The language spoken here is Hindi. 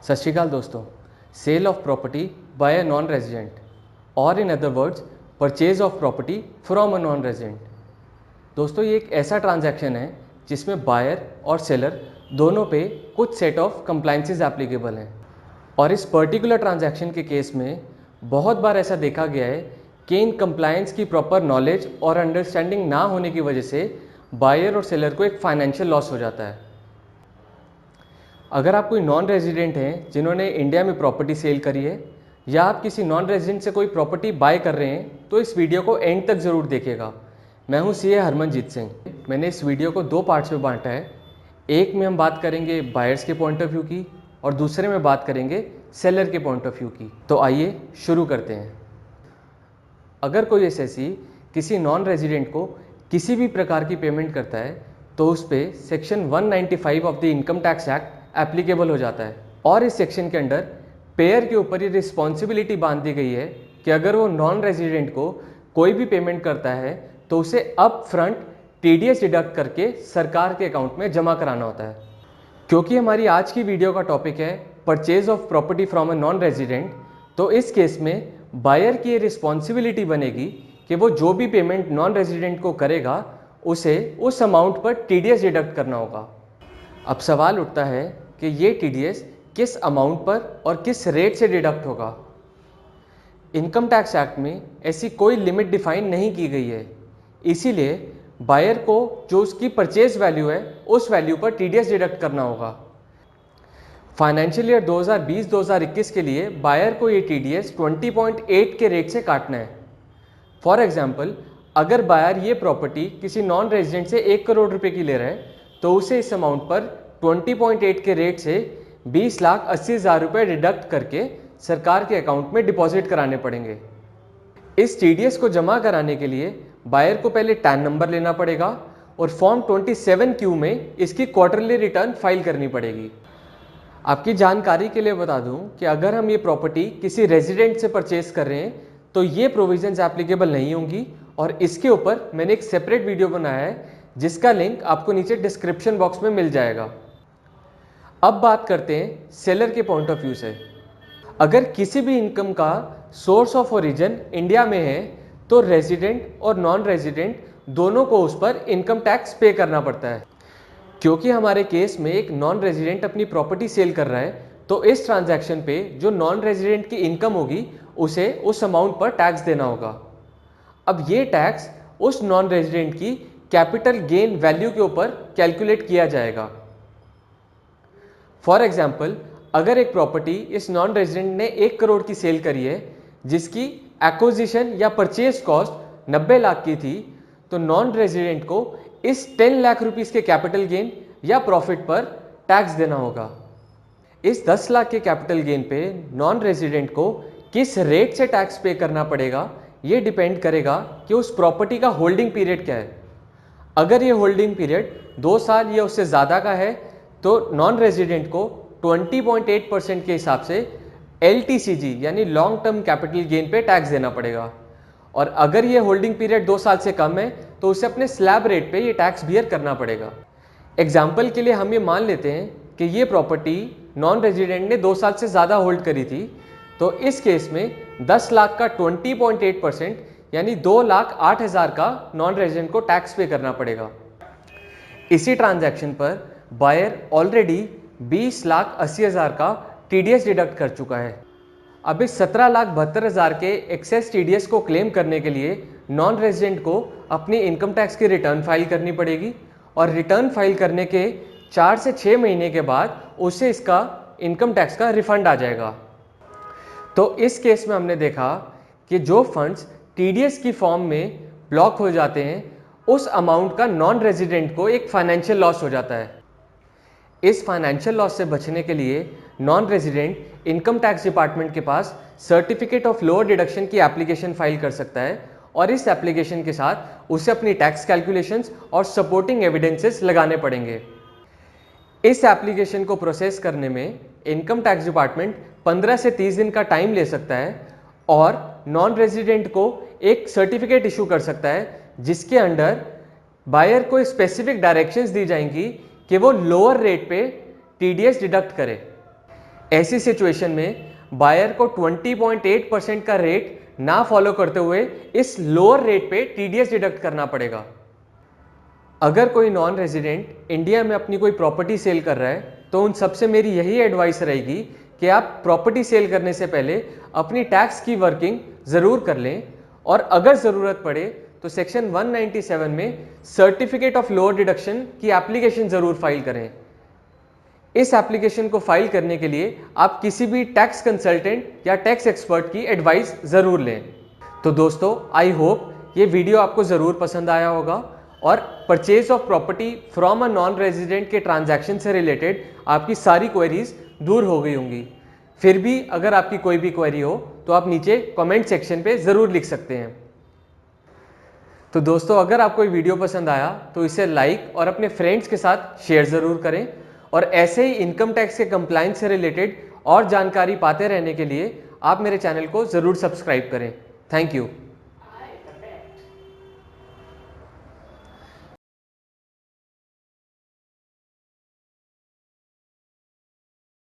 सत श्री अकाल दोस्तों। Sale of property by a non resident और in other words purchase of property from a non resident. दोस्तों, ये एक ऐसा ट्रांजैक्शन है जिसमें बायर और सेलर दोनों पे कुछ सेट ऑफ कंप्लाइंसेस एप्लीकेबल हैं। और इस पर्टिकुलर ट्रांजैक्शन के केस में बहुत बार ऐसा देखा गया है कि इन कंप्लायंस की प्रॉपर नॉलेज और अंडरस्टैंडिंग ना होने की वजह से बायर और सेलर को एक फाइनेंशियल लॉस हो जाता है। अगर आप कोई नॉन रेजिडेंट हैं जिन्होंने इंडिया में प्रॉपर्टी सेल करी है या आप किसी नॉन रेजिडेंट से कोई प्रॉपर्टी बाय कर रहे हैं तो इस वीडियो को एंड तक ज़रूर देखिएगा। मैं हूं सीए हरमनजीत सिंह। मैंने इस वीडियो को दो पार्ट्स में बांटा है। एक में हम बात करेंगे बायर्स के पॉइंट ऑफ व्यू की और दूसरे में बात करेंगे सेलर के पॉइंट ऑफ व्यू की। तो आइए शुरू करते हैं। अगर कोई एसएससी किसी नॉन रेजिडेंट को किसी भी प्रकार की पेमेंट करता है तो उस पर section 195 of the income tax act applicable हो जाता है। और इस सेक्शन के अंडर पेयर के ऊपर ये रिस्पॉन्सिबिलिटी बांध दी गई है कि अगर वो नॉन रेजिडेंट को कोई भी पेमेंट करता है तो उसे अप फ्रंट टीडीएस डिडक्ट करके सरकार के अकाउंट में जमा कराना होता है। क्योंकि हमारी आज की वीडियो का टॉपिक है purchase of property from a non resident, तो इस केस में बायर की ये रिस्पॉन्सिबिलिटी बनेगी कि वो जो भी पेमेंट नॉन रेजिडेंट को करेगा उसे उस अमाउंट पर टीडीएस डिडक्ट करना होगा। अब सवाल उठता है कि ये टीडीएस किस अमाउंट पर और किस रेट से डिडक्ट होगा। इनकम टैक्स एक्ट में ऐसी कोई लिमिट डिफाइन नहीं की गई है, इसीलिए बायर को जो उसकी परचेज वैल्यू है उस वैल्यू पर टीडीएस डिडक्ट करना होगा। फाइनेंशियल ईयर 2020-2021 के लिए बायर को ये टीडीएस 20.8 के रेट से काटना है। फॉर एग्जाम्पल, अगर बायर ये प्रॉपर्टी किसी नॉन रेजिडेंट से 1 करोड़ रुपए की ले रहा है तो उसे इस अमाउंट पर 20.8 के रेट से 20,80,000 रुपये डिडक्ट करके सरकार के अकाउंट में डिपॉजिट कराने पड़ेंगे। इस टीडीएस को जमा कराने के लिए बायर को पहले टैन नंबर लेना पड़ेगा और फॉर्म 27Q में इसकी क्वार्टरली रिटर्न फाइल करनी पड़ेगी। आपकी जानकारी के लिए बता दूं कि अगर हम ये प्रॉपर्टी किसी रेजिडेंट से परचेज कर रहे हैं तो ये प्रोविजंस एप्लीकेबल नहीं होंगी और इसके ऊपर मैंने एक सेपरेट वीडियो बनाया है जिसका लिंक आपको नीचे डिस्क्रिप्शन बॉक्स में मिल जाएगा। अब बात करते हैं सेलर के पॉइंट ऑफ व्यू से। अगर किसी भी इनकम का सोर्स ऑफ ओरिजिन इंडिया में है तो रेजिडेंट और नॉन रेजिडेंट दोनों को उस पर इनकम टैक्स पे करना पड़ता है। क्योंकि हमारे केस में एक नॉन रेजिडेंट अपनी प्रॉपर्टी सेल कर रहा है तो इस ट्रांजैक्शन पे जो नॉन रेजिडेंट की इनकम होगी उसे उस अमाउंट पर टैक्स देना होगा। अब ये टैक्स उस नॉन रेजिडेंट की कैपिटल गेन वैल्यू के ऊपर कैलकुलेट किया जाएगा। फॉर एग्जाम्पल, अगर एक प्रॉपर्टी इस नॉन रेजिडेंट ने 1 करोड़ की सेल करी है जिसकी एक्विजिशन या परचेज कॉस्ट 90 लाख की थी, तो नॉन रेजिडेंट को इस 10 लाख रुपीस के कैपिटल गेन या प्रॉफिट पर टैक्स देना होगा। इस 10 लाख के कैपिटल गेन पे नॉन रेजिडेंट को किस रेट से टैक्स पे करना पड़ेगा ये डिपेंड करेगा कि उस प्रॉपर्टी का होल्डिंग पीरियड क्या है। अगर ये होल्डिंग पीरियड 2 साल या उससे ज़्यादा का है तो नॉन रेजिडेंट को 20.8% के हिसाब से LTCG यानी लॉन्ग टर्म कैपिटल गेन पे टैक्स देना पड़ेगा। और अगर ये होल्डिंग पीरियड 2 साल से कम है तो उसे अपने स्लैब रेट पे ये टैक्स बियर करना पड़ेगा। एग्जाम्पल के लिए हम ये मान लेते हैं कि ये प्रॉपर्टी नॉन रेजिडेंट ने 2 साल से ज़्यादा होल्ड करी थी, तो इस केस में 10 लाख का 20.8% यानी 2,08,000 का नॉन रेजिडेंट को टैक्स पे करना पड़ेगा। इसी ट्रांजैक्शन पर बायर ऑलरेडी 20,80,000 का टीडीएस डिडक्ट कर चुका है। अब इस 17,72,000 के एक्सेस टीडीएस को क्लेम करने के लिए नॉन रेजिडेंट को अपनी इनकम टैक्स की रिटर्न फाइल करनी पड़ेगी और रिटर्न फाइल करने के 4 से 6 महीने के बाद उसे इसका इनकम टैक्स का रिफंड आ जाएगा। तो इस केस में हमने देखा कि जो फंड्स टीडीएस की फॉर्म में ब्लॉक हो जाते हैं उस अमाउंट का नॉन रेजिडेंट को एक फाइनेंशियल लॉस हो जाता है। इस फाइनेंशियल लॉस से बचने के लिए non resident income tax department के पास सर्टिफिकेट ऑफ लोअर डिडक्शन की एप्लीकेशन फाइल कर सकता है और इस एप्लीकेशन के साथ उसे अपनी टैक्स कैलकुलेशंस और सपोर्टिंग एविडेंसेस लगाने पड़ेंगे। इस एप्लीकेशन को प्रोसेस करने में इनकम टैक्स डिपार्टमेंट 15 से 30 दिन का टाइम ले सकता है और नॉन रेजिडेंट को एक सर्टिफिकेट इशू कर सकता है जिसके अंडर बायर को स्पेसिफिक डायरेक्शंस दी जाएंगी कि वो लोअर रेट पे टीडीएस डिडक्ट करे। ऐसी सिचुएशन में बायर को 20.8% का रेट ना फॉलो करते हुए इस लोअर रेट पे टीडीएस डिडक्ट करना पड़ेगा। अगर कोई नॉन रेजिडेंट इंडिया में अपनी कोई प्रॉपर्टी सेल कर रहा है तो उन सबसे मेरी यही एडवाइस रहेगी कि आप प्रॉपर्टी सेल करने से पहले अपनी टैक्स की वर्किंग ज़रूर कर लें और अगर ज़रूरत पड़े तो सेक्शन 197 में सर्टिफिकेट ऑफ लोअर डिडक्शन की एप्लीकेशन ज़रूर फाइल करें। इस एप्लीकेशन को फाइल करने के लिए आप किसी भी टैक्स कंसल्टेंट या टैक्स एक्सपर्ट की एडवाइस ज़रूर लें। तो दोस्तों, आई होप ये वीडियो आपको ज़रूर पसंद आया होगा और purchase of property from a non resident के ट्रांजैक्शन से रिलेटेड आपकी सारी क्वेरीज दूर हो गई होंगी। फिर भी अगर आपकी कोई भी क्वेरी हो तो आप नीचे कमेंट सेक्शन पे ज़रूर लिख सकते हैं। तो दोस्तों, अगर आपको ये वीडियो पसंद आया तो इसे लाइक और अपने फ्रेंड्स के साथ शेयर ज़रूर करें और ऐसे ही इनकम टैक्स के कंप्लायंस से रिलेटेड और जानकारी पाते रहने के लिए आप मेरे चैनल को ज़रूर सब्सक्राइब करें। Thank you.